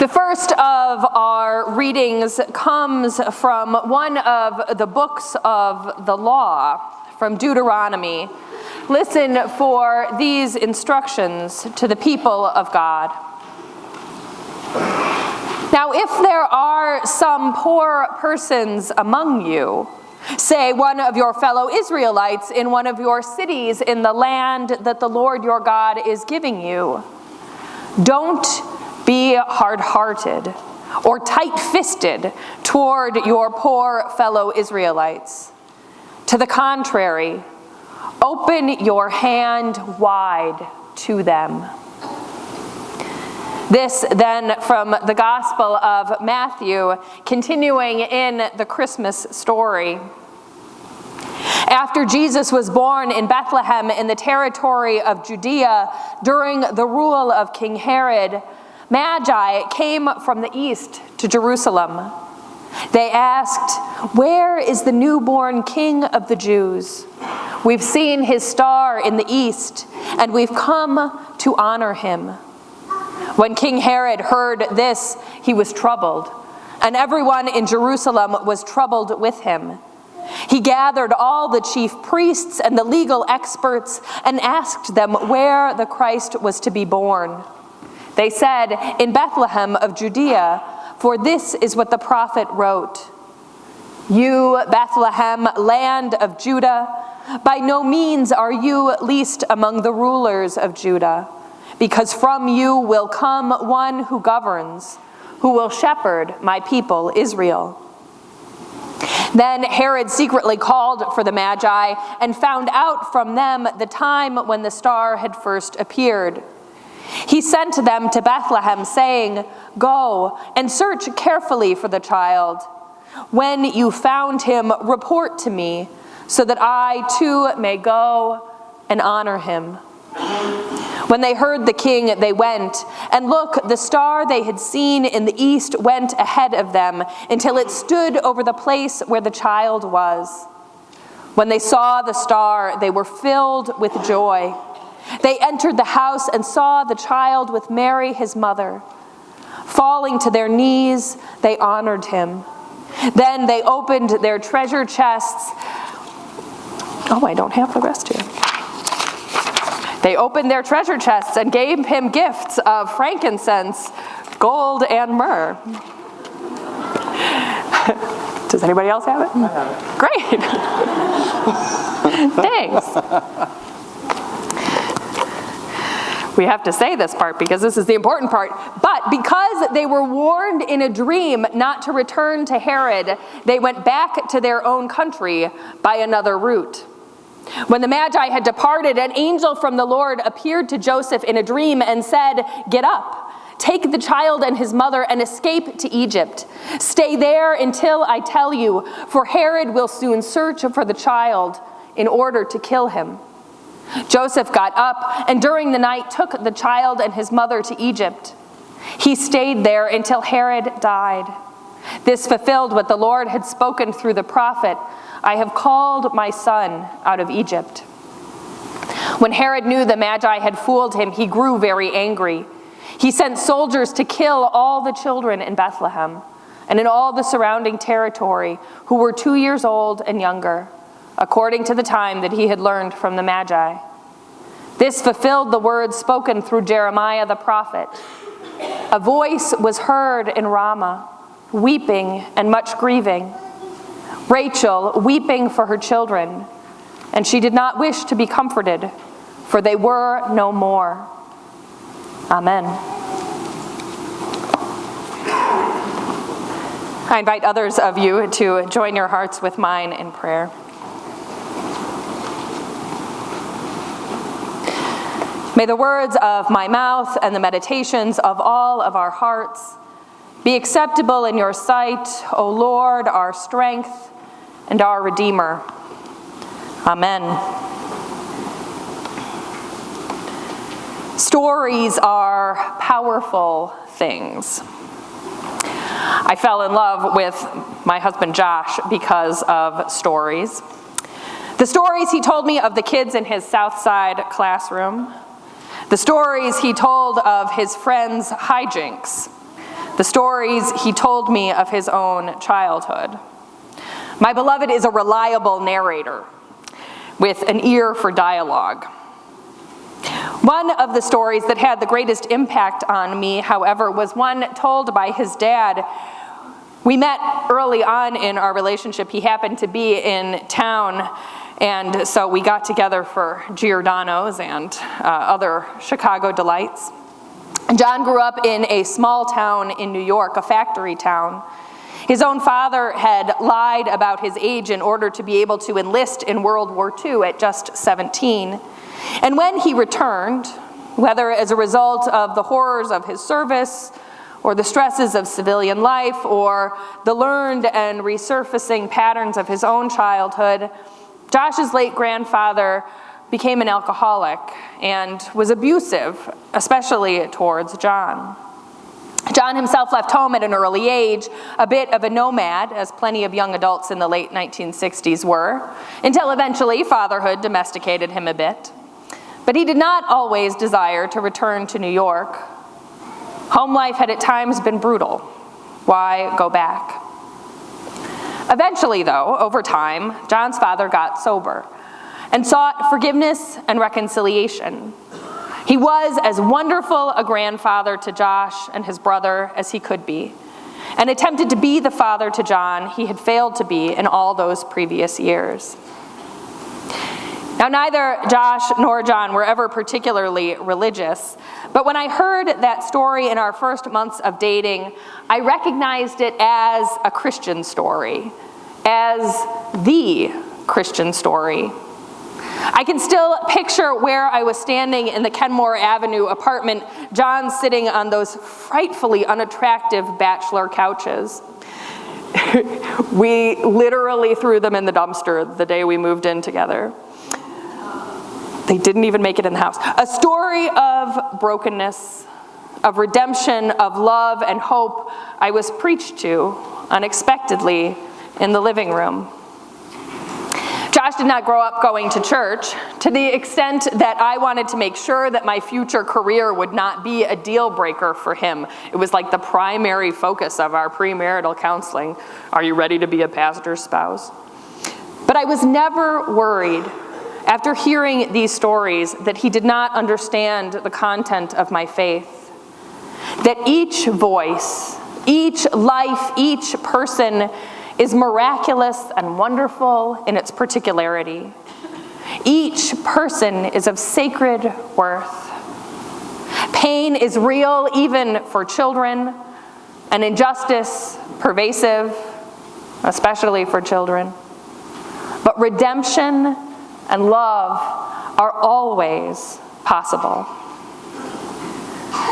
The first of our readings comes from one of the books of the law, from Deuteronomy. Listen for these instructions to the people of God. Now, if there are some poor persons among you, say one of your fellow Israelites in one of your cities in the land that the Lord your God is giving you, don't be hard-hearted or tight-fisted toward your poor fellow Israelites. To the contrary, open your hand wide to them. This then from the Gospel of Matthew, continuing in the Christmas story. After Jesus was born in Bethlehem in the territory of Judea during the rule of King Herod, Magi came from the east to Jerusalem. They asked, "Where is the newborn King of the Jews? We've seen his star in the east, and we've come to honor him." When King Herod heard this, he was troubled, and everyone in Jerusalem was troubled with him. He gathered all the chief priests and the legal experts and asked them where the Christ was to be born. They said, "In Bethlehem of Judea, for this is what the prophet wrote. You, Bethlehem, land of Judah, by no means are you least among the rulers of Judah, because from you will come one who governs, who will shepherd my people Israel." Then Herod secretly called for the Magi and found out from them the time when the star had first appeared. He sent them to Bethlehem, saying, "Go and search carefully for the child. When you found him, report to me, so that I too may go and honor him." When they heard the king, they went, and look, the star they had seen in the east went ahead of them until it stood over the place where the child was. When they saw the star, they were filled with joy. They entered the house and saw the child with Mary, his mother. Falling to their knees, they honored him. Then they opened their treasure chests. Oh, I don't have the rest here. They opened their treasure chests and gave him gifts of frankincense, gold, and myrrh. Does anybody else have it? I have it. Great. Thanks. We have to say this part because this is the important part. But because they were warned in a dream not to return to Herod, they went back to their own country by another route. When the Magi had departed, an angel from the Lord appeared to Joseph in a dream and said, "Get up, take the child and his mother and escape to Egypt. Stay there until I tell you, for Herod will soon search for the child in order to kill him." Joseph got up and during the night took the child and his mother to Egypt. He stayed there until Herod died. This fulfilled what the Lord had spoken through the prophet, "I have called my son out of Egypt." When Herod knew the Magi had fooled him, he grew very angry. He sent soldiers to kill all the children in Bethlehem and in all the surrounding territory who were 2 years old and younger, according to the time that he had learned from the Magi. This fulfilled the words spoken through Jeremiah the prophet. "A voice was heard in Ramah, weeping and much grieving, Rachel weeping for her children, and she did not wish to be comforted, for they were no more." Amen. I invite others of you to join your hearts with mine in prayer. May the words of my mouth and the meditations of all of our hearts be acceptable in your sight, O Lord, our strength and our Redeemer. Amen. Stories are powerful things. I fell in love with my husband Josh because of stories. The stories he told me of the kids in his South Side classroom, the stories he told of his friends' hijinks, the stories he told me of his own childhood. My beloved is a reliable narrator with an ear for dialogue. One of the stories that had the greatest impact on me, however, was one told by his dad. We met early on in our relationship. He happened to be in town, and so we got together for Giordano's and other Chicago delights. John grew up in a small town in New York, a factory town. His own father had lied about his age in order to be able to enlist in World War II at just 17. And when he returned, whether as a result of the horrors of his service, or the stresses of civilian life, or the learned and resurfacing patterns of his own childhood, Josh's late grandfather became an alcoholic and was abusive, especially towards John. John himself left home at an early age, a bit of a nomad, as plenty of young adults in the late 1960s were, until eventually fatherhood domesticated him a bit. But he did not always desire to return to New York. Home life had at times been brutal. Why go back? Eventually, though, over time, John's father got sober and sought forgiveness and reconciliation. He was as wonderful a grandfather to Josh and his brother as he could be, and attempted to be the father to John he had failed to be in all those previous years. Now, neither Josh nor John were ever particularly religious, but when I heard that story in our first months of dating, I recognized it as a Christian story, as the Christian story. I can still picture where I was standing in the Kenmore Avenue apartment, John sitting on those frightfully unattractive bachelor couches. We literally threw them in the dumpster the day we moved in together. They didn't even make it in the house. A story of brokenness, of redemption, of love and hope I was preached to unexpectedly in the living room. Josh did not grow up going to church, to the extent that I wanted to make sure that my future career would not be a deal breaker for him. It was like the primary focus of our premarital counseling. Are you ready to be a pastor's spouse? But I was never worried, after hearing these stories, that he did not understand the content of my faith. That each voice, each life, each person is miraculous and wonderful in its particularity. Each person is of sacred worth. Pain is real even for children, and injustice pervasive, especially for children. But redemption and love are always possible.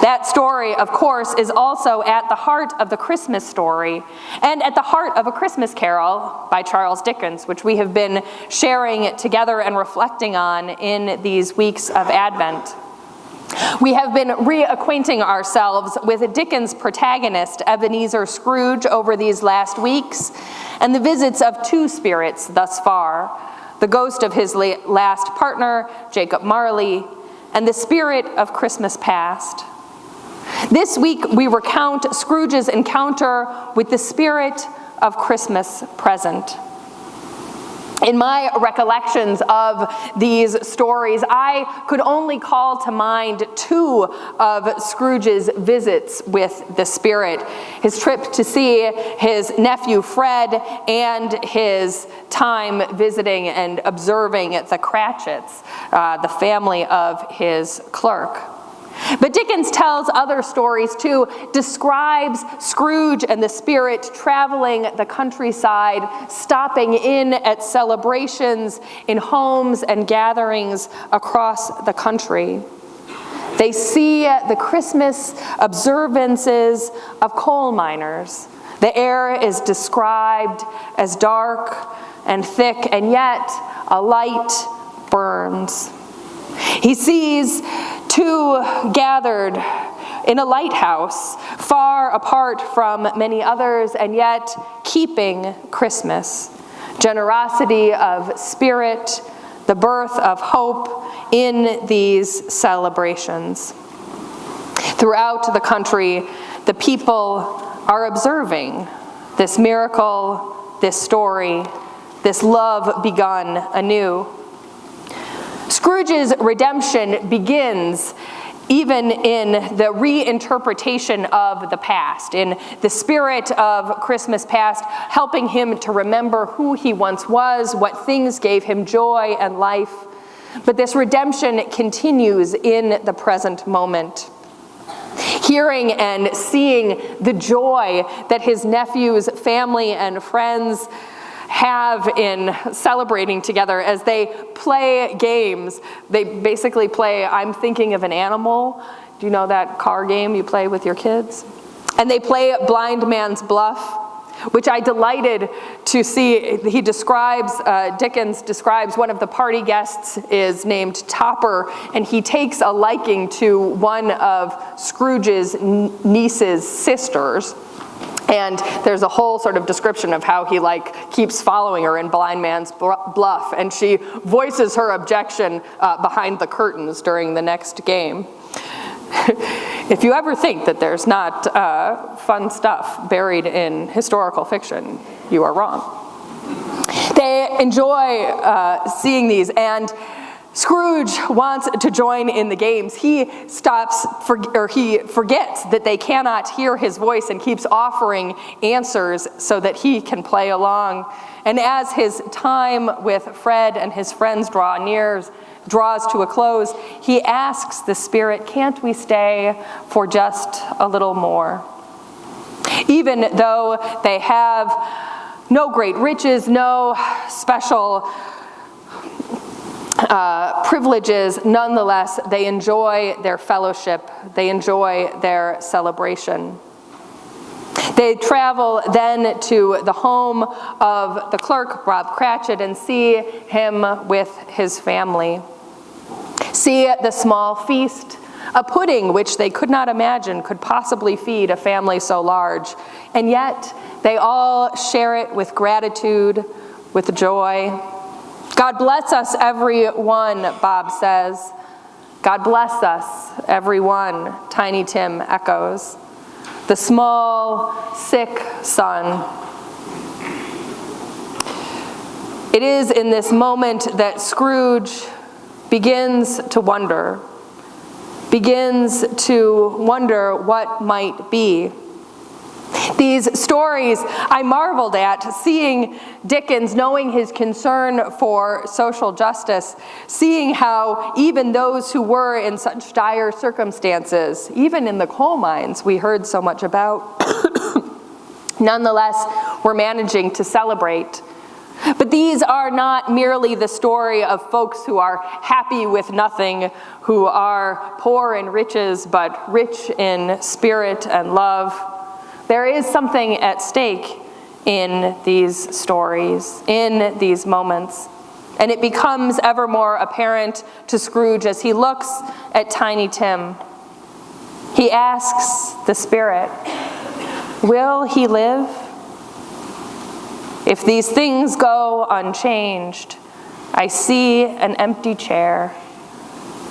That story, of course, is also at the heart of the Christmas story and at the heart of A Christmas Carol by Charles Dickens, which we have been sharing together and reflecting on in these weeks of Advent. We have been reacquainting ourselves with Dickens' protagonist, Ebenezer Scrooge, over these last weeks, and the visits of two spirits thus far: the ghost of his last partner, Jacob Marley, and the spirit of Christmas past. This week, we recount Scrooge's encounter with the spirit of Christmas present. In my recollections of these stories, I could only call to mind two of Scrooge's visits with the spirit: his trip to see his nephew Fred and his time visiting and observing the Cratchits, the family of his clerk. But Dickens tells other stories too, describes Scrooge and the spirit traveling the countryside, stopping in at celebrations in homes and gatherings across the country. They see the Christmas observances of coal miners. The air is described as dark and thick, and yet a light burns. He sees two gathered in a lighthouse, far apart from many others, and yet keeping Christmas. Generosity of spirit, the birth of hope in these celebrations. Throughout the country, the people are observing this miracle, this story, this love begun anew. Scrooge's redemption begins even in the reinterpretation of the past, in the spirit of Christmas past, helping him to remember who he once was, what things gave him joy and life. But this redemption continues in the present moment. Hearing and seeing the joy that his nephew's family and friends have in celebrating together as they play games. They basically play I'm Thinking of an Animal. Do you know that car game you play with your kids? And they play Blind Man's Bluff, which I delighted to see. He describes, Dickens describes one of the party guests is named Topper, and he takes a liking to one of Scrooge's niece's sisters. And there's a whole sort of description of how he keeps following her in Blind Man's Bluff, and she voices her objection behind the curtains during the next game. If you ever think that there's not fun stuff buried in historical fiction, you are wrong. They enjoy seeing these, and Scrooge wants to join in the games. He he forgets that they cannot hear his voice and keeps offering answers so that he can play along. And as his time with Fred and his friends draws to a close, he asks the spirit, "Can't we stay for just a little more?" Even though they have no great riches, no special privileges, nonetheless, they enjoy their fellowship, they enjoy their celebration. They travel then to the home of the clerk, Bob Cratchit, and see him with his family. See the small feast, a pudding which they could not imagine could possibly feed a family so large, and yet they all share it with gratitude, with joy. God bless us, everyone, Bob says. God bless us, everyone, Tiny Tim echoes. The small, sick son. It is in this moment that Scrooge begins to wonder what might be. These stories I marveled at, seeing Dickens, knowing his concern for social justice, seeing how even those who were in such dire circumstances, even in the coal mines we heard so much about, nonetheless were managing to celebrate. But these are not merely the story of folks who are happy with nothing, who are poor in riches but rich in spirit and love. There is something at stake in these stories, in these moments. And it becomes ever more apparent to Scrooge as he looks at Tiny Tim. He asks the spirit, will he live? If these things go unchanged, I see an empty chair,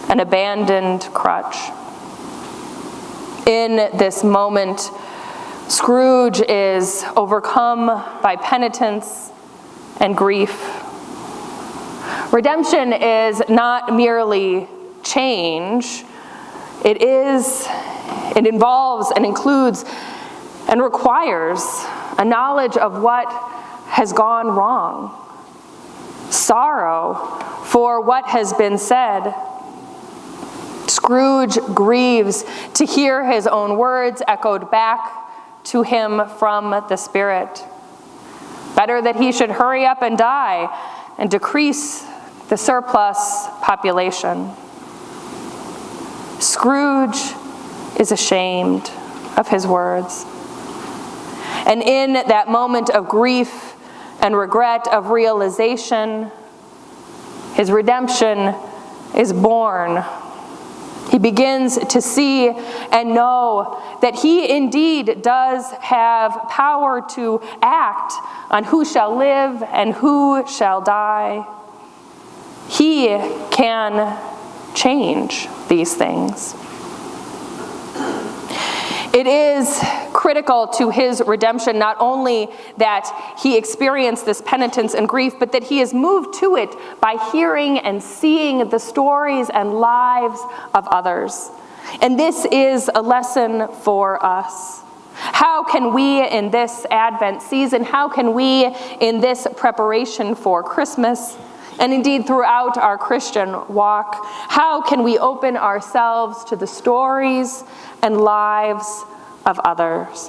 an abandoned crutch. In this moment, Scrooge is overcome by penitence and grief. Redemption is not merely change. It involves and includes and requires a knowledge of what has gone wrong, sorrow for what has been said. Scrooge grieves to hear his own words echoed back to him from the Spirit. Better that he should hurry up and die and decrease the surplus population. Scrooge is ashamed of his words. And in that moment of grief and regret, of realization, his redemption is born. He begins to see and know that he indeed does have power to act on who shall live and who shall die. He can change these things. It is critical to his redemption not only that he experienced this penitence and grief, but that he is moved to it by hearing and seeing the stories and lives of others. And this is a lesson for us. How can we in this Advent season, how can we in this preparation for Christmas, and indeed throughout our Christian walk, how can we open ourselves to the stories and lives of others?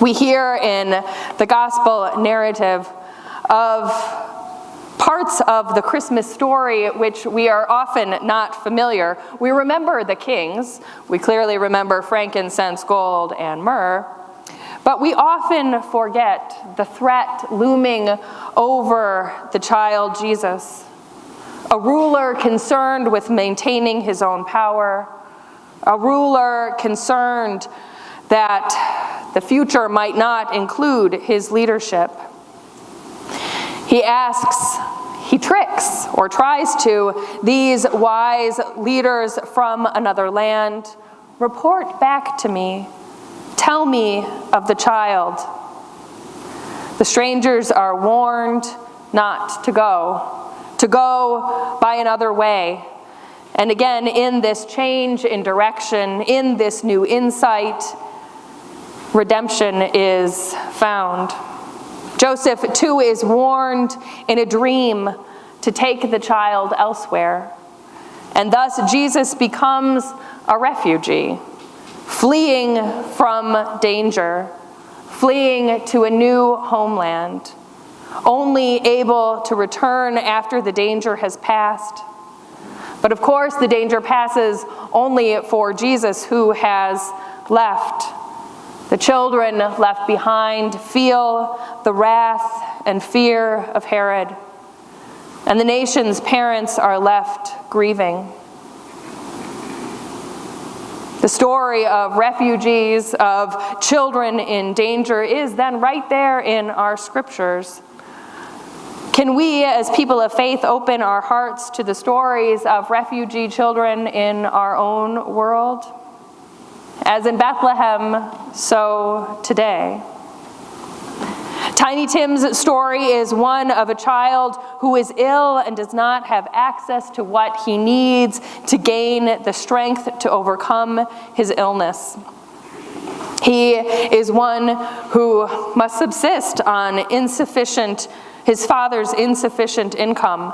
We hear in the gospel narrative of parts of the Christmas story which we are often not familiar. We remember the kings. We clearly remember frankincense, gold, and myrrh. But we often forget the threat looming over the child Jesus, a ruler concerned with maintaining his own power, a ruler concerned that the future might not include his leadership. He tricks or tries to these wise leaders from another land. Report back to me. Tell me of the child. The strangers are warned not to go by another way. And again, in this change in direction, in this new insight, redemption is found. Joseph, too, is warned in a dream to take the child elsewhere. And thus Jesus becomes a refugee, fleeing from danger, fleeing to a new homeland, only able to return after the danger has passed. But of course, the danger passes only for Jesus, who has left. The children left behind feel the wrath and fear of Herod, and the nation's parents are left grieving. The story of refugees, of children in danger, is then right there in our scriptures. Can we, as people of faith, open our hearts to the stories of refugee children in our own world? As in Bethlehem, so today. Tiny Tim's story is one of a child who is ill and does not have access to what he needs to gain the strength to overcome his illness. He is one who must subsist on his father's insufficient income.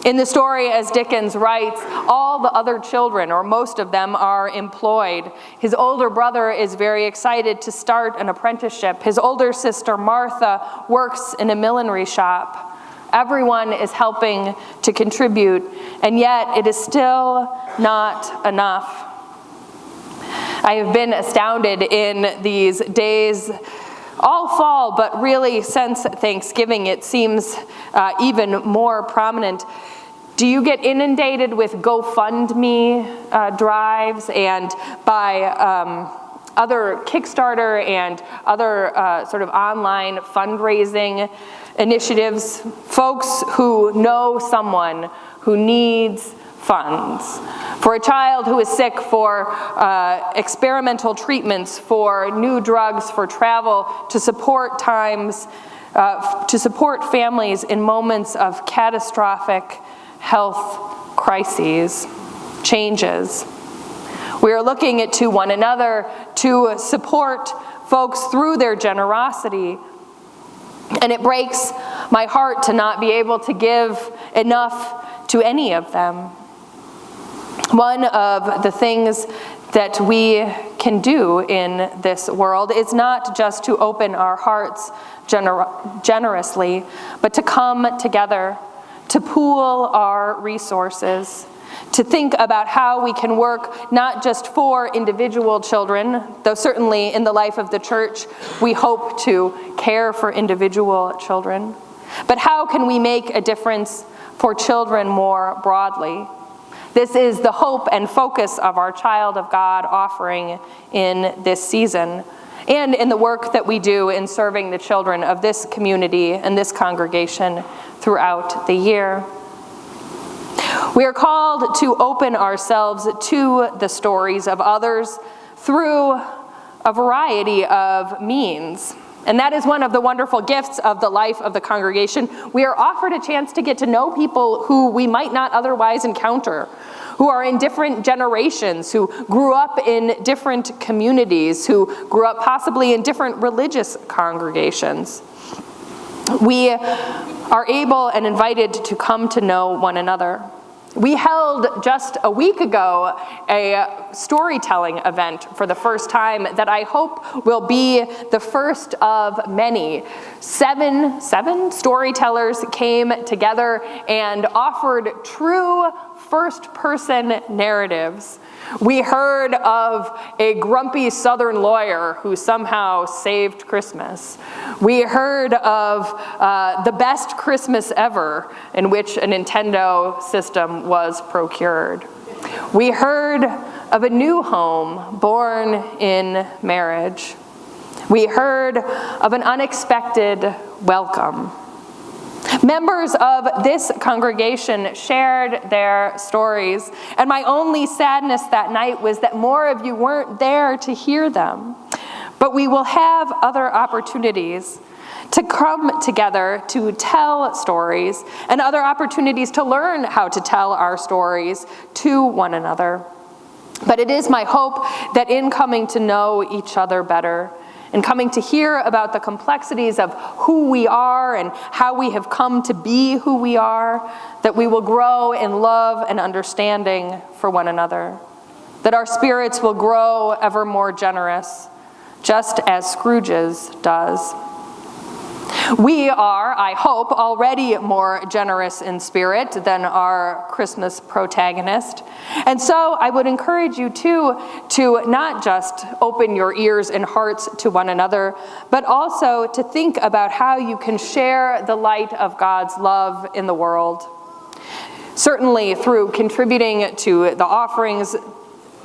In the story, as Dickens writes, all the other children, or most of them, are employed. His older brother is very excited to start an apprenticeship. His older sister, Martha, works in a millinery shop. Everyone is helping to contribute, and yet it is still not enough. I have been astounded in these days, all fall, but really since Thanksgiving, it seems even more prominent. Do you get inundated with GoFundMe drives and by other Kickstarter and other sort of online fundraising initiatives? Folks who know someone who needs funds. For a child who is sick, for experimental treatments, for new drugs, for travel, to support families in moments of catastrophic health crises, changes. We are looking to one another to support folks through their generosity. And it breaks my heart to not be able to give enough to any of them. One of the things that we can do in this world is not just to open our hearts generously, but to come together, to pool our resources, to think about how we can work not just for individual children, though certainly in the life of the church we hope to care for individual children, but how can we make a difference for children more broadly? This is the hope and focus of our Child of God offering in this season, and in the work that we do in serving the children of this community and this congregation throughout the year. We are called to open ourselves to the stories of others through a variety of means. And that is one of the wonderful gifts of the life of the congregation. We are offered a chance to get to know people who we might not otherwise encounter, who are in different generations, who grew up in different communities, who grew up possibly in different religious congregations. We are able and invited to come to know one another. We held just a week ago a storytelling event for the first time that I hope will be the first of many. Seven storytellers came together and offered true first-person narratives. We heard of a grumpy Southern lawyer who somehow saved Christmas. We heard of the best Christmas ever, in which a Nintendo system was procured. We heard of a new home born in marriage. We heard of an unexpected welcome. Members of this congregation shared their stories, and my only sadness that night was that more of you weren't there to hear them. But we will have other opportunities to come together to tell stories, and other opportunities to learn how to tell our stories to one another. But it is my hope that in coming to know each other better, and coming to hear about the complexities of who we are and how we have come to be who we are, that we will grow in love and understanding for one another, that our spirits will grow ever more generous, just as Scrooge's does. We are, I hope, already more generous in spirit than our Christmas protagonist. And so I would encourage you too to not just open your ears and hearts to one another, but also to think about how you can share the light of God's love in the world. Certainly through contributing to the offerings,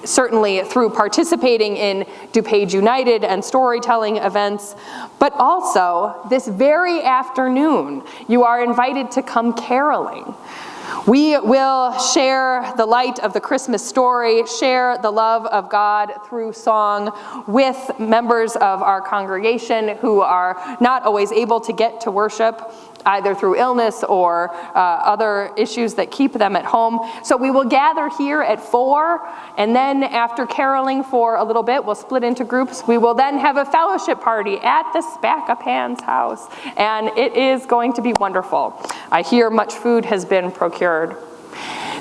certainly through participating in DuPage United and storytelling events, but also this very afternoon, you are invited to come caroling. We will share the light of the Christmas story, share the love of God through song with members of our congregation who are not always able to get to worship, either through illness or other issues that keep them at home. So we will gather here at 4, and then after caroling for a little bit, we'll split into groups. We will then have a fellowship party at the Spack-A-Pan's house, and it is going to be wonderful. I hear much food has been procured.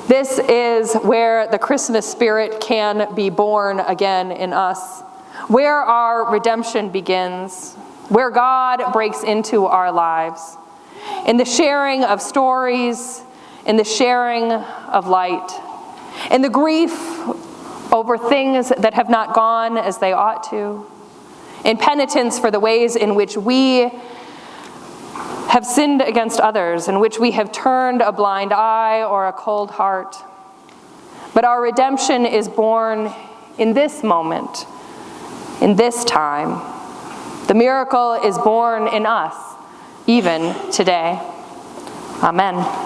This is where the Christmas spirit can be born again in us, where our redemption begins, where God breaks into our lives. In the sharing of stories, in the sharing of light, in the grief over things that have not gone as they ought to, in penitence for the ways in which we have sinned against others, in which we have turned a blind eye or a cold heart. But our redemption is born in this moment, in this time. The miracle is born in us, even today. Amen.